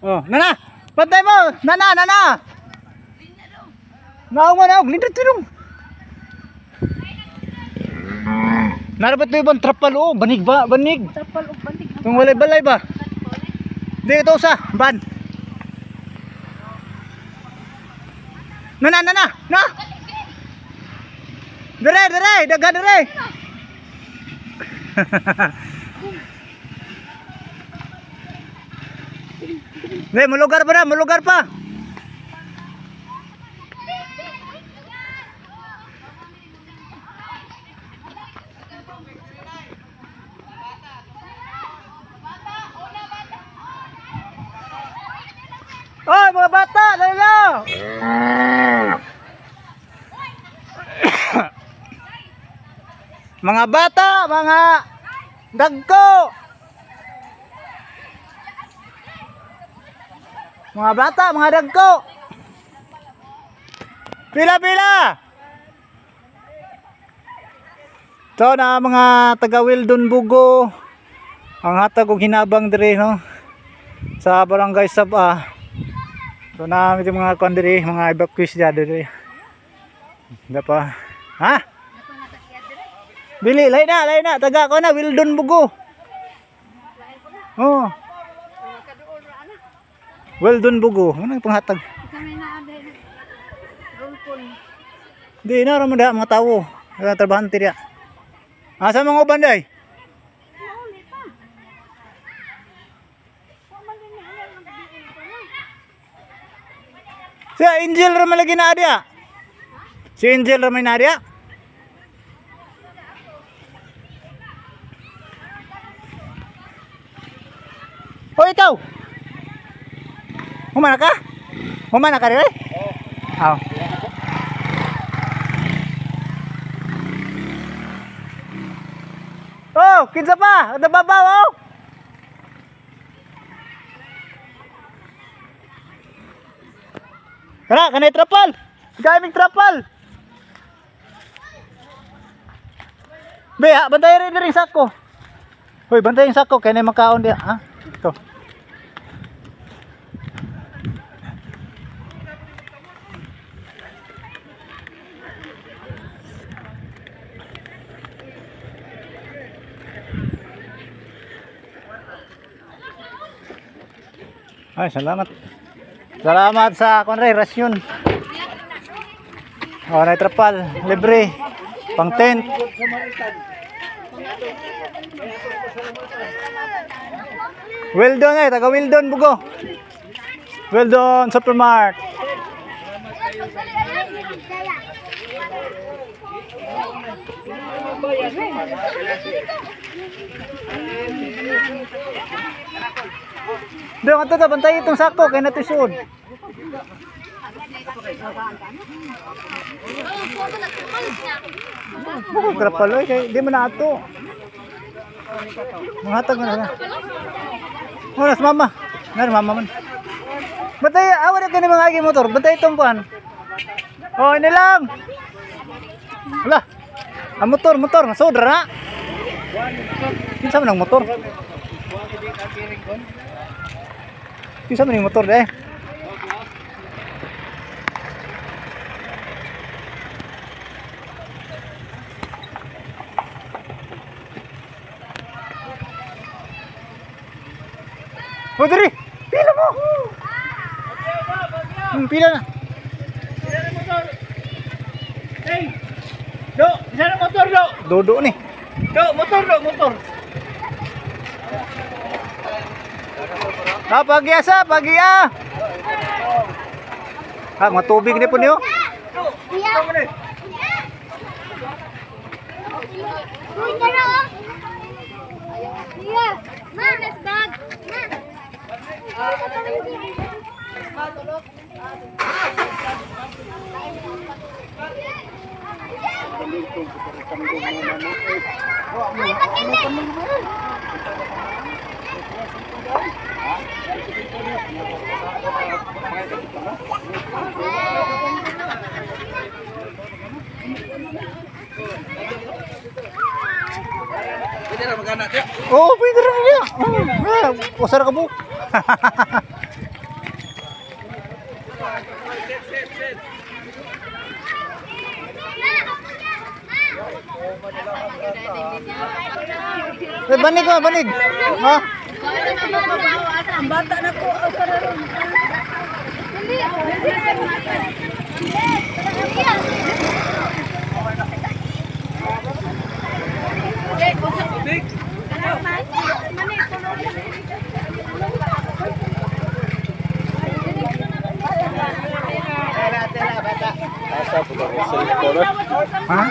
Oh, nana. Pantay mo. Nana, nana. Naong mo na, lindot tulong. Narapat ito ibang trapal o, banig ba? Banig. Trapal o banig. Kung walay balay ba? Di ito sa ban. Nana, nana, na. Dere, dere, daga dere. Dere, melugar pa na, melugar pa. Oy, mga bata, lalo! Mga bata, mga dagko! Mga bata, mga dagko! Pila-pila! Ito na mga taga Wildon Bugo. Ang hatag og hinabang dire, no? Sa barangay Saba. So na ito mga kondiri, mga evacuees dyan diri. Hindi pa. Ha? Bili, lain na. Taga ko na, Wildon Bugo. Oh. Wildon Bugo. Ano yung panghatag? Di na, ramada mga tao. Trabahan tira. Asa mga uban day? Si Angel ramay lagi na dia. Si Angel ramay na dia. O ikaw. Humana ka? Humana ka rin? Oo. Oh, kinsa pa? Ada babaw oh. Kanay trapal. Gaming trapal. Be, bantay rin ring sako. Hoy, bantay yung sako kay nay makaon dia, ha? Ito. Ay, salamat. Salamat sa konray rasyon. Oh, nay trapal, libre. Pang tent. Wildon eh, taga Wildon Bugo. Wildon Supermart. Doon ato ta bantay itong sako kay natusod. Buko trapaloy kay di man ato. Manghatag na. Oras mama. Ngar mama man. Bantay awan ka ni mga agi motor, bantay itong kuan. Oh, ini lang. Wala. Ang motor nasodra na. Kinsa man ang motor? Kinsa man ang motor deh? Oh, diri. Pila mo. Pila na. Pila na motor. Hey. Do, isa na motor do. Dodo ni. Do, motor. Pagi ah. Ha, mga tubig ni po niyo. Iya. Iya. Mana bag? Oh, pwede rin niya. Usara ka buhok. Banig mo, banig. Ha? Ang bata na ko. Ha?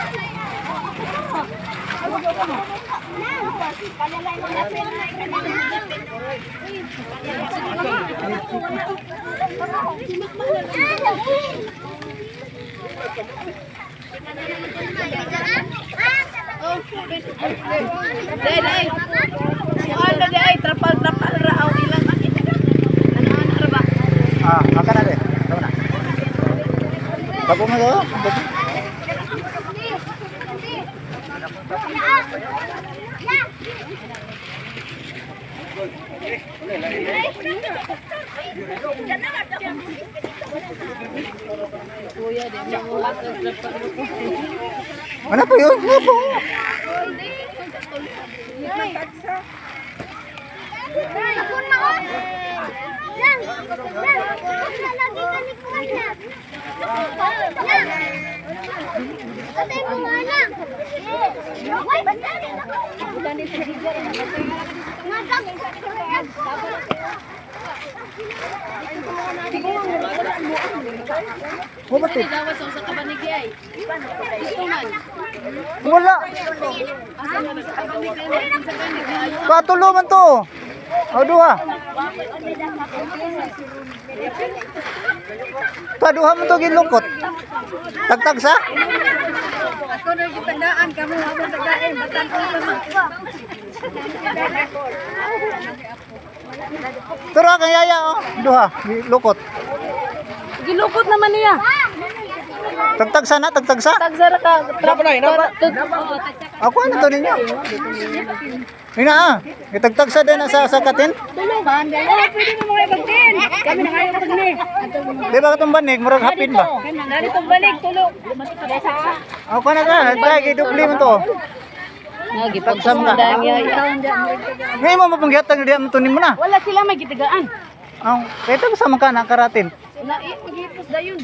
Dai. Ano dai trapal raaw ilang ano ba? Makan na deh. Tahu na. Bago mo to? Ano po yun? Ano po? Oh, ba't eh? Wala. Katulo man to. O, duha. Kaduha mo to gilukot. Tagtag sa? Ako na gitandaan kamo ako tagain batan ko pa. Turo kang yaya oh. Duha, gilukot. Gilukot naman niya. Tagtag sa na, tagtag sa. Tagsara ka. Ako ano to ninyo? Ina itagtag sa din sa sakatin. Tulong ba? Pwede mo mga bagtin. Kami na kayo pag ni. Di ba katong banig murag hapin ba? Dari tong balik tulong. Ako na ka, dai dupli mo to. Tagsam ka. Ngayon mo mapanggihatag diyan mo tunin mo na. Wala sila may gitigaan. Ang ito sama ka na karatin. Na magipos dayon.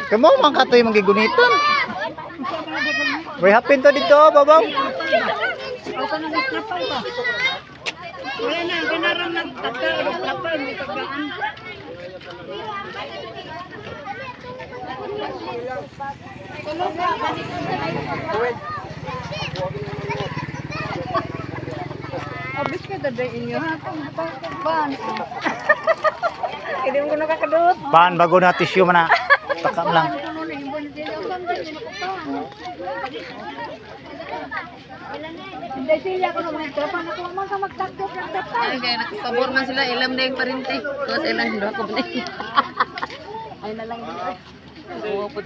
Kamu mang katoy magigunitan. Way hapin to dito, babaw. Wala na, ganarang nagtagka, may pagkaan. Abis ka daday inyo ha? Ban. Hindi mo ko nakakadot. Pan bago na tissue man na. Takam lang. Hindi siya ko naman nagtrapan ako man sa magtakot ng tata. Ay kaya nakapabor man sila ilam na yung parinte. Tapos ilang hindi ako binay. Ay na lang yun. Oo po.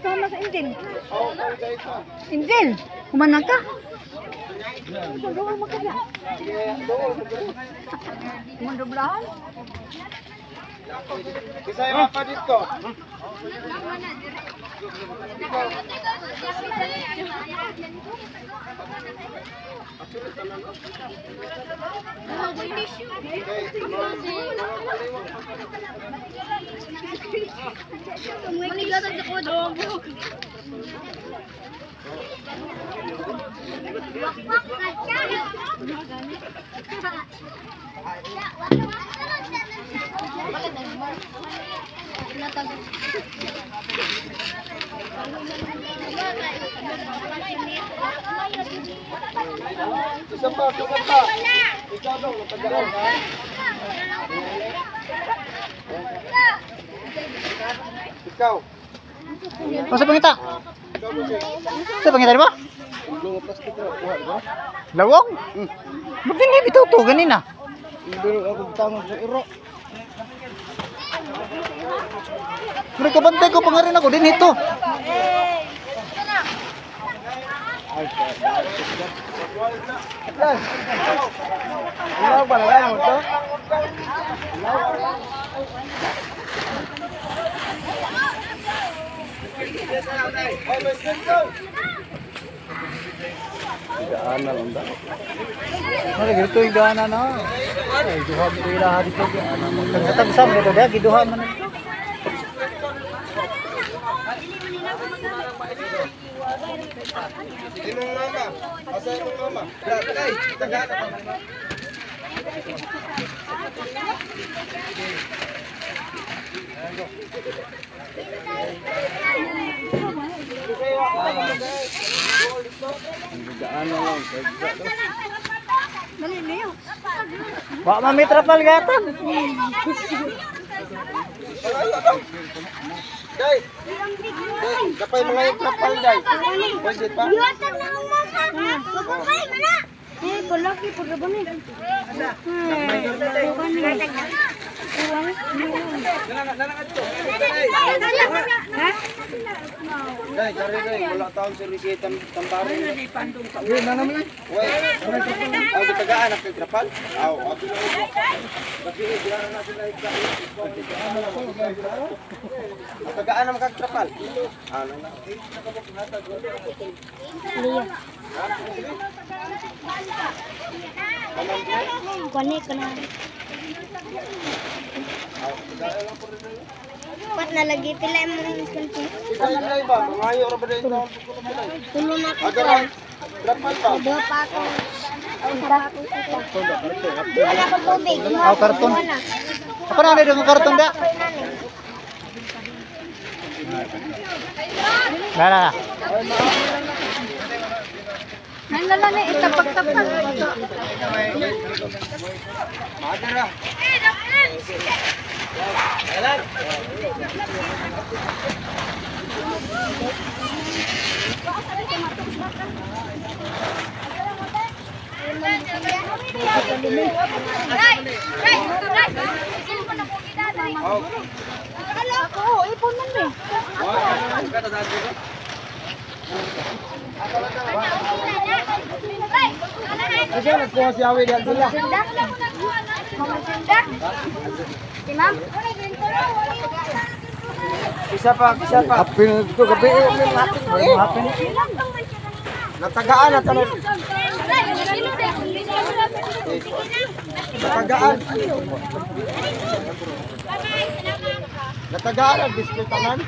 Mana sa Indin? Indin, kumana ka? Kumandoblahan? Bisaya pa dito. Manigatan sa kodo. Isa pa. Ikaw. Masa pangita? Sa pangita mo? Lungo plastic na. Kuha ba? Lawong? Ba't hindi bitaw to ganina? Pero ako tama sa iro. Pero kabantay ko pa nga rin ako din ito. Ano ba na mo to? Daanan lang ba? Ano gito yung daanan na? Ay, duha mo ila dito. Nagkatagsam dito dia giduha man. Inong mama. Asa inong mama? Tagay, tagay. Wa mamitra pal gatan. Day. Kapay mga ikrapal day. Pwede pa? Day, cari day. Wala taon si Risi Tambari. Yun na naman. Wait. Ang gitagaan ang ikrapal? Aw, ako na ito. Kasi ilan na sila ikrapal. Ang tagaan ang ikrapal. Ano na? Kuani ka na. Pat na lagi pila mo rin kunti. Day ba? Mangayo ra ba day taon? Tulo na ko. Agaran. Ikrapal pa. Dua pa ako. Wala ko tubig. Aw karton. Ako na ano yung karton da? Nana. Nandala na itapak-tapak. Madara. Ipon man eh. Kasi nagkuha si Awi diyan sila. Imam. Isa pa. Kapin ito, gabi. Hapin. Natagaan na tanong. Natagaan. Natagaan ang diskutanan.